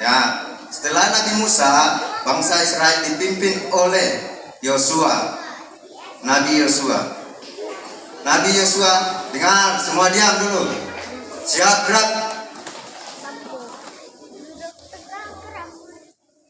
Ya, setelah Nabi Musa, bangsa Israel dipimpin oleh Yosua. Nabi Yosua. Nabi Yosua, dengar, semua diam dulu. Siap gerak.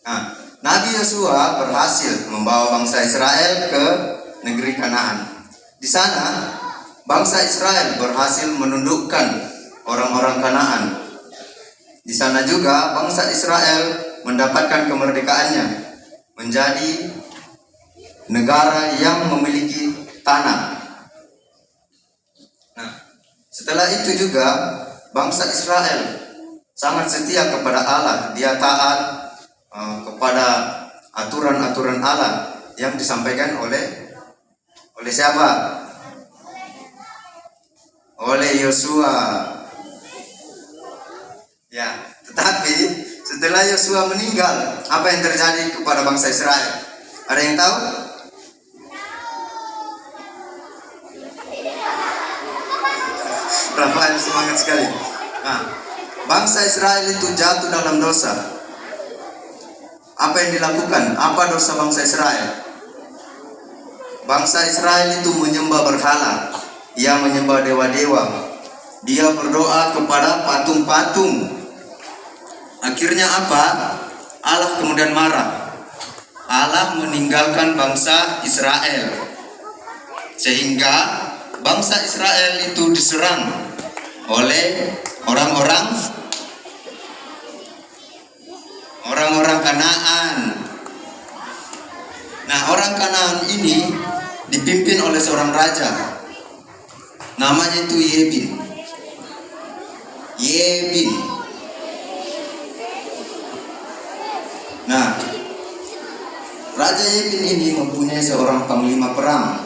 Nah, Nabi Yosua berhasil membawa bangsa Israel ke negeri Kanaan. Di sana, bangsa Israel berhasil menundukkan orang-orang Kanaan. Di sana juga bangsa Israel mendapatkan kemerdekaannya, menjadi negara yang memiliki tanah. Nah, setelah itu juga bangsa Israel sangat setia kepada Allah. Dia taat kepada aturan-aturan Allah yang disampaikan oleh siapa? Oleh Yosua. Ya, tetapi setelah Yosua meninggal, apa yang terjadi kepada bangsa Israel? Ada yang tahu? Rafael semangat sekali. Nah, bangsa Israel itu jatuh dalam dosa. Apa yang dilakukan? Apa dosa bangsa Israel? Bangsa Israel itu menyembah berhala. Ia menyembah dewa-dewa. Dia berdoa kepada patung-patung. Akhirnya apa? Allah kemudian marah. Allah meninggalkan bangsa Israel. Sehingga bangsa Israel itu diserang oleh orang-orang Kanaan. Nah, orang Kanaan ini dipimpin oleh seorang raja. Namanya itu Yebin. Nah, Raja Yebin ini mempunyai seorang panglima perang.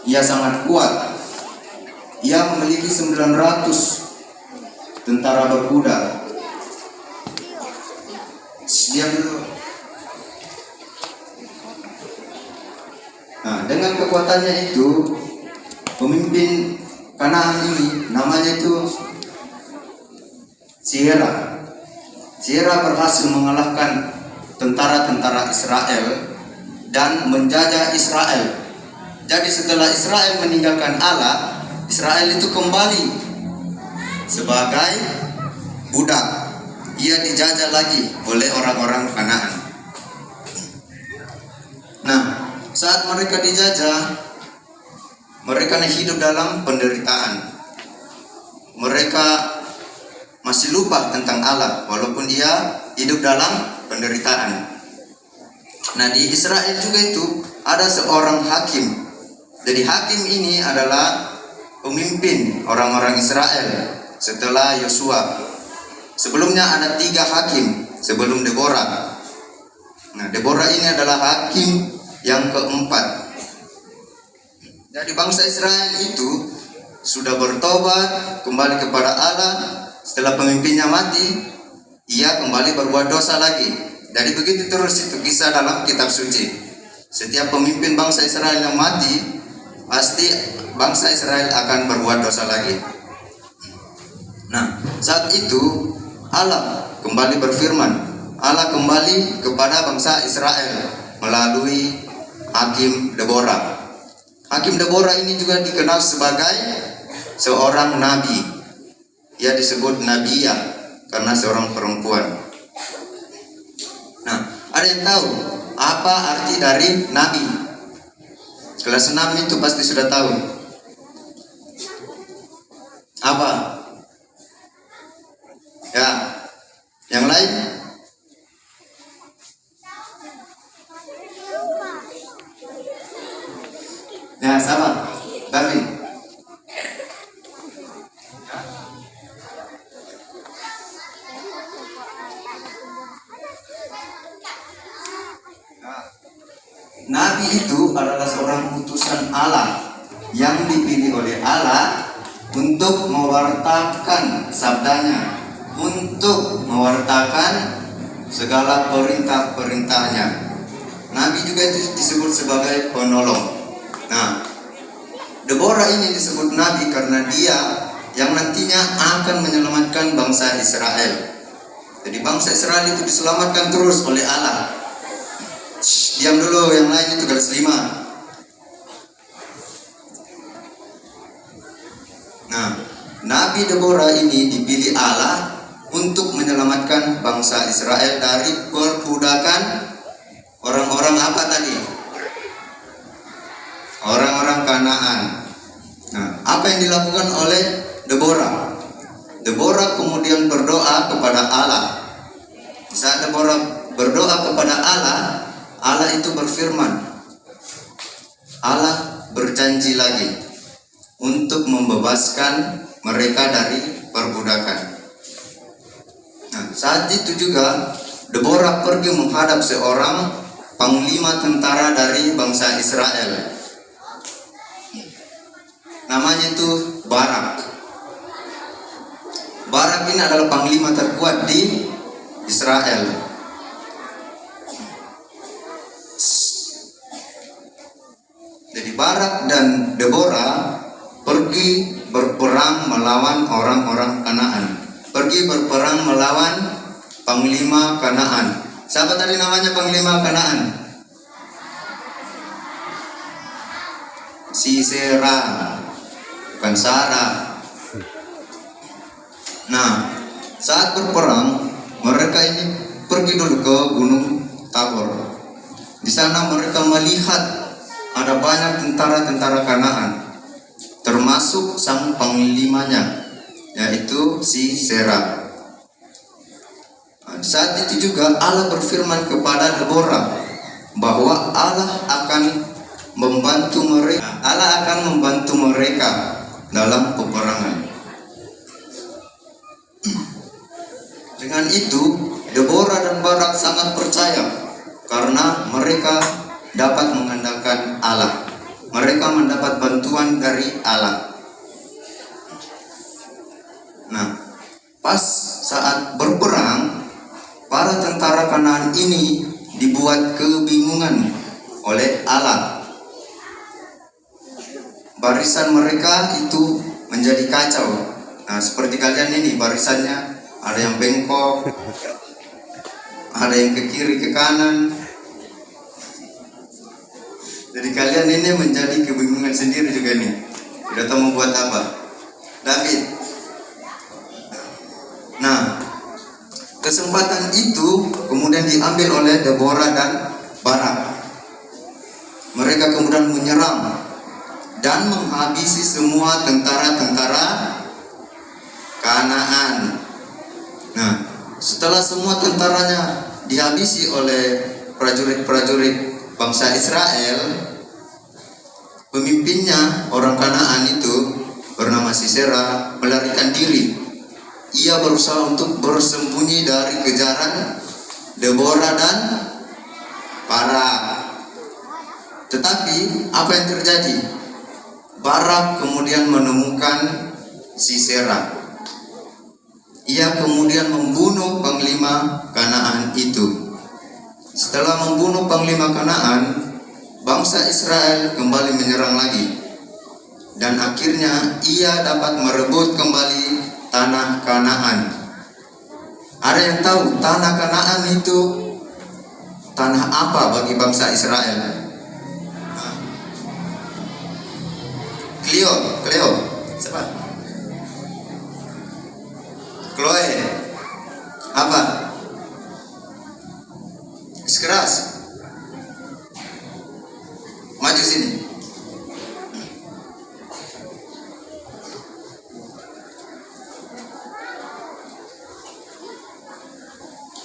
Ia sangat kuat. Ia memiliki 900 tentara berkuda. Diam dulu. Nah, dengan kekuatannya itu, pemimpin Kanaan ini namanya itu Sisera. Sisera berhasil mengalahkan tentara-tentara Israel dan menjajah Israel. Jadi setelah Israel meninggalkan Allah, Israel itu kembali sebagai budak. Ia dijajah lagi oleh orang-orang Kanaan. Nah, saat mereka dijajah, mereka hidup dalam penderitaan. Mereka masih lupa tentang Allah, walaupun ia hidup dalam penderitaan. Nah, di Israel juga itu ada seorang hakim. Jadi hakim ini adalah pemimpin orang-orang Israel setelah Yosua. Sebelumnya ada 3 hakim sebelum Deborah. Nah, Deborah ini adalah hakim yang keempat. Jadi bangsa Israel itu sudah bertobat kembali kepada Allah. Setelah pemimpinnya mati, ia kembali berbuat dosa lagi. Jadi begitu terus itu kisah dalam kitab suci. Setiap pemimpin bangsa Israel yang mati, pasti bangsa Israel akan berbuat dosa lagi. Nah, saat itu Allah kembali berfirman. Allah kembali kepada bangsa Israel melalui hakim Deborah. Hakim Deborah ini juga dikenal sebagai seorang nabi. Ia disebut Nabiyah karena seorang perempuan. Nah, ada yang tahu apa arti dari nabi? Kelas 6 itu pasti sudah tahu. Apa? Ya, yang lain? Ya, sama. David. Nabi itu adalah seorang utusan Allah yang dipilih oleh Allah untuk mewartakan sabdanya, untuk mewartakan segala perintah-perintahnya. Nabi juga itu disebut sebagai penolong. Nah, Deborah ini disebut nabi karena dia yang nantinya akan menyelamatkan bangsa Israel. Jadi bangsa Israel itu diselamatkan terus oleh Allah. Diam dulu, yang lain itu garis 5. Nah, Nabi Deborah ini dipilih Allah untuk menyelamatkan bangsa Israel dari perbudakan orang-orang apa tadi? Orang-orang Kanaan. Nah, apa yang dilakukan oleh Deborah? Deborah kemudian berdoa kepada Allah. Saat Deborah berdoa kepada Allah, Allah itu berfirman. Allah berjanji lagi untuk membebaskan mereka dari perbudakan. Nah, saat itu juga Deborah pergi menghadap seorang panglima tentara dari bangsa Israel. Namanya itu Barak. Barak ini adalah panglima terkuat di Israel. Jadi Barak dan Deborah pergi berperang melawan orang-orang Kanaan. Pergi berperang melawan panglima Kanaan. Siapa tadi namanya panglima Kanaan? Sisera, bukan Sarah. Nah, saat berperang, mereka ini pergi dulu ke Gunung Tabor. Di sana mereka melihat ada banyak tentara-tentara Kanaan, termasuk sang panglimanya, yaitu Sisera. Nah, saat itu juga Allah berfirman kepada Deborah bahwa Allah akan membantu mereka. Allah akan membantu mereka dalam peperangan. Dengan itu, Deborah dan Barak sangat percaya karena mereka dapat mengandalkan Allah. Mereka mendapat bantuan dari Allah. Nah, pas saat berperang, para tentara Kanaan ini dibuat kebingungan oleh Allah. Barisan mereka itu menjadi kacau. Nah, seperti kalian ini barisannya ada yang bengkok, ada yang ke kiri ke kanan. Jadi kalian ini menjadi kebingungan sendiri juga nih. Tidak tahu mau buat apa. David. Nah, kesempatan itu kemudian diambil oleh Deborah dan Barak. Mereka kemudian menyerang dan menghabisi semua tentara-tentara Kanaan. Nah, setelah semua tentaranya dihabisi oleh prajurit-prajurit bangsa Israel, pemimpinnya orang Kanaan itu bernama Sisera melarikan diri. Ia berusaha untuk bersembunyi dari kejaran Deborah dan Barak. Tetapi apa yang terjadi? Barak kemudian menemukan Sisera. Ia kemudian membunuh panglima Kanaan itu. Setelah membunuh panglima Kanaan, bangsa Israel kembali menyerang lagi. Dan akhirnya ia dapat merebut kembali tanah Kanaan. Ada yang tahu tanah Kanaan itu tanah apa bagi bangsa Israel? Cleo, siapa? Chloe, apa? Keras. Maju sini.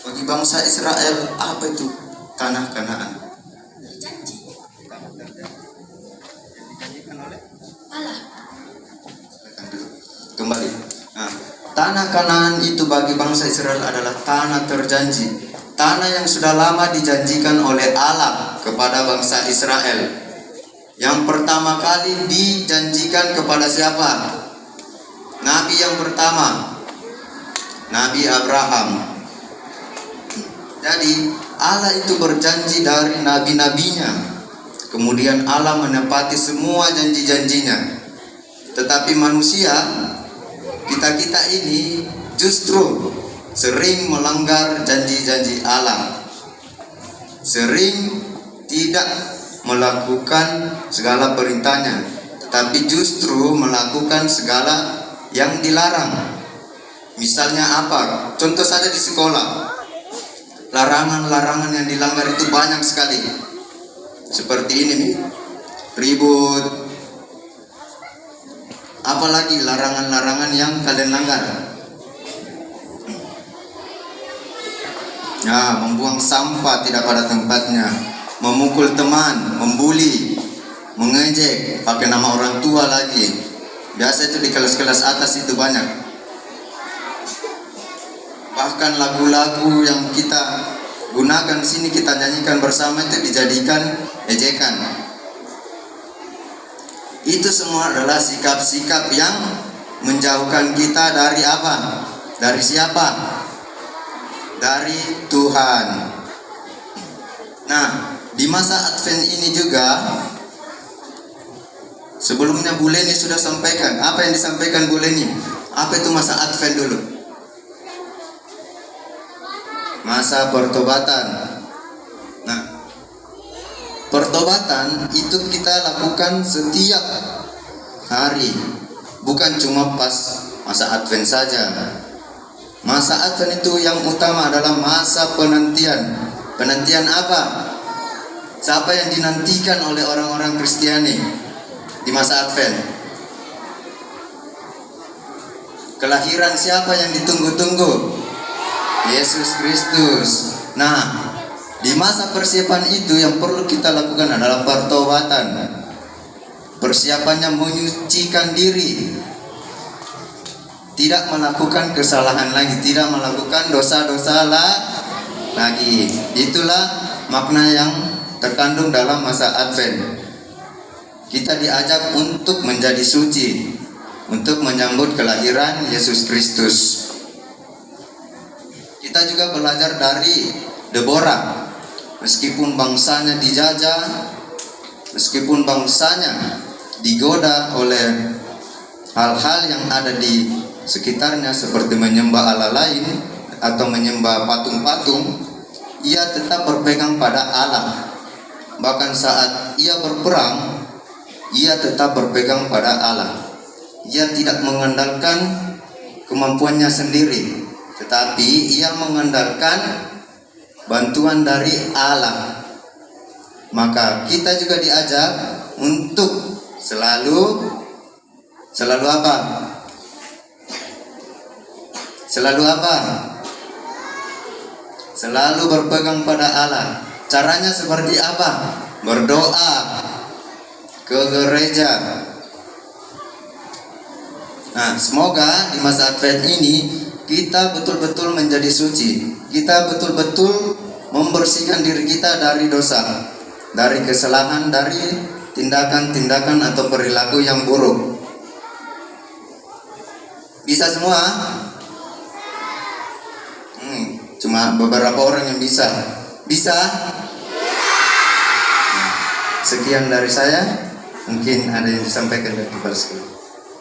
Bagi bangsa Israel apa itu tanah Kanaan? Kembali. Nah, tanah Kanaan itu bagi bangsa Israel adalah tanah terjanji, tanah yang sudah lama dijanjikan oleh Allah kepada bangsa Israel. Yang pertama kali dijanjikan kepada siapa? Nabi yang pertama, Nabi Abraham. Jadi Allah itu berjanji dari nabi-nabinya, kemudian Allah menepati semua janji-janjinya. Tetapi manusia, kita ini justru sering melanggar janji-janji Allah, sering tidak melakukan segala perintahnya, tetapi justru melakukan segala yang dilarang. Misalnya apa? Contoh saja di sekolah, larangan-larangan yang dilanggar itu banyak sekali. Seperti ini nih, ribut. Apalagi larangan-larangan yang kalian langgar? Ya, membuang sampah tidak pada tempatnya, memukul teman, membuli, mengejek, pakai nama orang tua lagi. Biasa itu di kelas-kelas atas itu banyak. Bahkan lagu-lagu yang kita gunakan sini, kita nyanyikan bersama itu dijadikan ejekan. Itu semua adalah sikap-sikap yang menjauhkan kita dari apa? Dari siapa? Dari Tuhan. Nah, di masa Advent ini juga, sebelumnya Bu Leni sudah sampaikan. Apa yang disampaikan Bu Leni? Apa itu masa Advent dulu? Masa pertobatan. Nah, pertobatan itu kita lakukan setiap hari, bukan cuma pas masa Advent saja. Masa Advent itu yang utama adalah masa penantian. Penantian apa? Siapa yang dinantikan oleh orang-orang Kristiani di masa Advent? Kelahiran siapa yang ditunggu-tunggu? Yesus Kristus. Nah, di masa persiapan itu yang perlu kita lakukan adalah pertobatan. Persiapannya menyucikan diri, tidak melakukan kesalahan lagi, tidak melakukan dosa-dosa lagi. Itulah makna yang terkandung dalam masa Advent. Kita diajak untuk menjadi suci, untuk menyambut kelahiran Yesus Kristus. Kita juga belajar dari Deborah. Meskipun bangsanya dijajah, meskipun bangsanya digoda oleh hal-hal yang ada di sekitarnya seperti menyembah Allah lain atau menyembah patung-patung, ia tetap berpegang pada Allah. Bahkan saat ia berperang, ia tetap berpegang pada Allah. Ia tidak mengandalkan kemampuannya sendiri, tetapi ia mengandalkan bantuan dari Allah. Maka kita juga diajak untuk selalu apa? Selalu apa? Selalu berpegang pada Allah. Caranya seperti apa? Berdoa, ke gereja. Nah, semoga di masa Advent ini kita betul-betul menjadi suci. Kita betul-betul membersihkan diri kita dari dosa, dari kesalahan, dari tindakan-tindakan atau perilaku yang buruk. Bisa semua? Cuma beberapa orang yang bisa. Bisa? Sekian dari saya. Mungkin ada yang disampaikan dari kepala sekolah.